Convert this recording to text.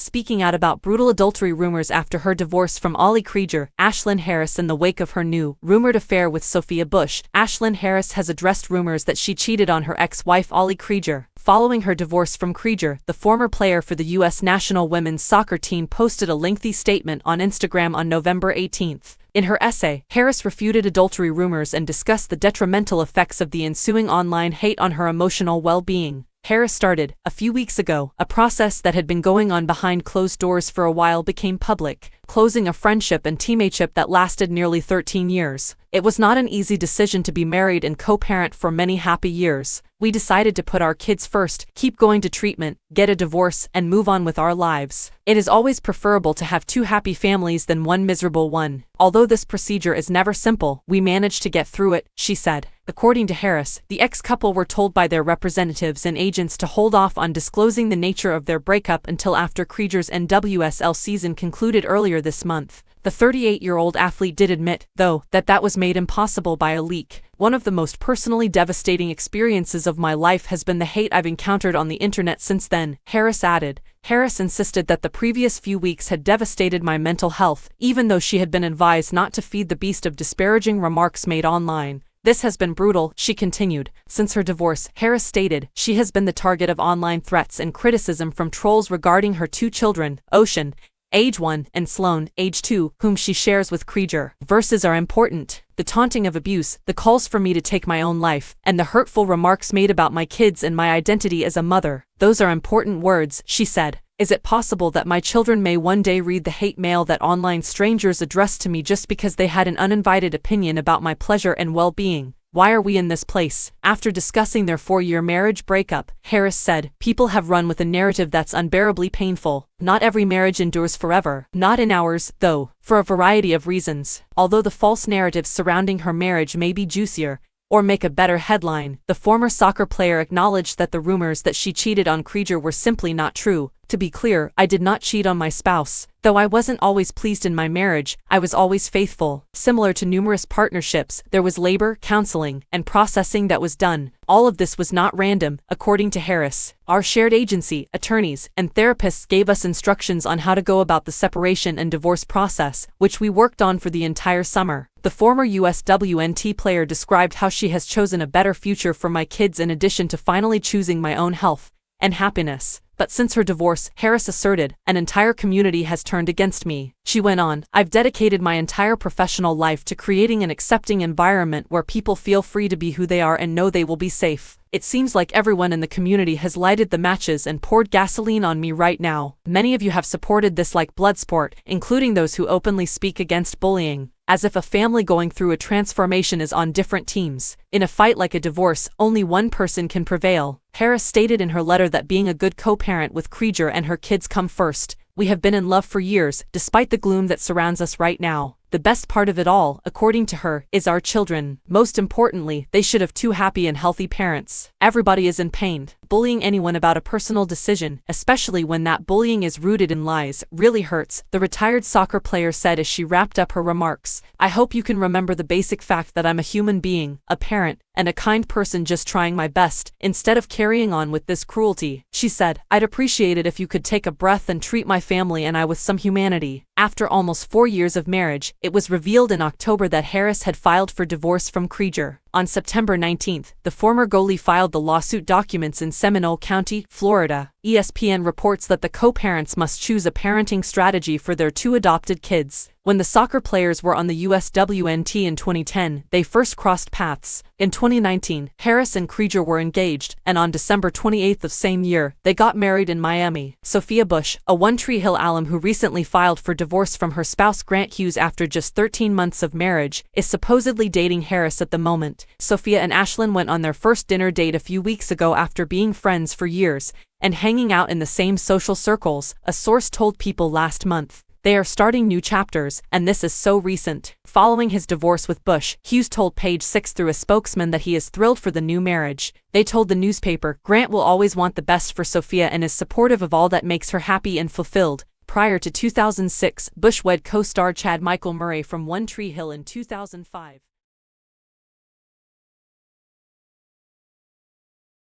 speaking out about brutal adultery rumors after her divorce from Krieger. Ashlyn Harris. In the wake of her new, rumored affair with Sophia Bush, Ashlyn Harris has addressed rumors that she cheated on her ex-wife Krieger. Following her divorce from Krieger, the former player for the U.S. national women's soccer team posted a lengthy statement on Instagram on November 18. In her essay, Harris refuted adultery rumors and discussed the detrimental effects of the ensuing online hate on her emotional well-being. Harris started, a few weeks ago, a process that had been going on behind closed doors for a while became public, closing a friendship and teammateship that lasted nearly 13 years. It was not an easy decision to be married and co-parent for many happy years. We decided to put our kids first, keep going to treatment, get a divorce, and move on with our lives. It is always preferable to have two happy families than one miserable one. Although this procedure is never simple, we managed to get through it, she said. According to Harris, the ex-couple were told by their representatives and agents to hold off on disclosing the nature of their breakup until after Krieger's NWSL season concluded earlier this month. The 38-year-old athlete did admit, though, that was made impossible by a leak. One of the most personally devastating experiences of my life has been the hate I've encountered on the internet since then, Harris added. Harris insisted that the previous few weeks had devastated my mental health, even though she had been advised not to feed the beast of disparaging remarks made online. This has been brutal, she continued. Since her divorce, Harris stated, she has been the target of online threats and criticism from trolls regarding her two children, Ocean, age 1, and Sloan, age 2, whom she shares with Krieger. Verses are important. The taunting of abuse, the calls for me to take my own life, and the hurtful remarks made about my kids and my identity as a mother. Those are important words, she said. Is it possible that my children may one day read the hate mail that online strangers addressed to me just because they had an uninvited opinion about my pleasure and well-being? Why are we in this place? After discussing their 4-year marriage breakup, Harris said, people have run with a narrative that's unbearably painful. Not every marriage endures forever. Not in ours, though, for a variety of reasons. Although the false narratives surrounding her marriage may be juicier, or make a better headline, the former soccer player acknowledged that the rumors that she cheated on Krieger were simply not true. To be clear, I did not cheat on my spouse. Though I wasn't always pleased in my marriage, I was always faithful. Similar to numerous partnerships, there was labor, counseling, and processing that was done. All of this was not random, according to Harris. Our shared agency, attorneys, and therapists gave us instructions on how to go about the separation and divorce process, which we worked on for the entire summer. The former USWNT player described how she has chosen a better future for my kids in addition to finally choosing my own health and happiness. But since her divorce, Harris asserted, an entire community has turned against me. She went on, I've dedicated my entire professional life to creating an accepting environment where people feel free to be who they are and know they will be safe. It seems like everyone in the community has lighted the matches and poured gasoline on me right now. Many of you have supported this like Bloodsport, including those who openly speak against bullying. As if a family going through a transformation is on different teams. In a fight like a divorce, only one person can prevail. Harris stated in her letter that being a good co-parent with Krieger and her kids come first. We have been in love for years, despite the gloom that surrounds us right now. The best part of it all, according to her, is our children. Most importantly, they should have two happy and healthy parents. Everybody is in pain. Bullying anyone about a personal decision, especially when that bullying is rooted in lies, really hurts, the retired soccer player said as she wrapped up her remarks. I hope you can remember the basic fact that I'm a human being, a parent, and a kind person just trying my best, instead of carrying on with this cruelty. She said, I'd appreciate it if you could take a breath and treat my family and I with some humanity. After almost 4 years of marriage, it was revealed in October that Harris had filed for divorce from Krieger. On September 19, the former goalie filed the lawsuit documents in Seminole County, Florida. ESPN reports that the co-parents must choose a parenting strategy for their two adopted kids. When the soccer players were on the USWNT in 2010, they first crossed paths. In 2019, Harris and Krieger were engaged, and on December 28 of same year, they got married in Miami. Sophia Bush, a One Tree Hill alum who recently filed for divorce from her spouse Grant Hughes after just 13 months of marriage, is supposedly dating Harris at the moment. Sophia and Ashlyn went on their first dinner date a few weeks ago after being friends for years and hanging out in the same social circles, a source told People last month. They are starting new chapters, and this is so recent. Following his divorce with Bush, Hughes told Page 6 through a spokesman that he is thrilled for the new marriage. They told the newspaper, Grant will always want the best for Sophia and is supportive of all that makes her happy and fulfilled. Prior to 2006, Bush wed co-star Chad Michael Murray from One Tree Hill in 2005.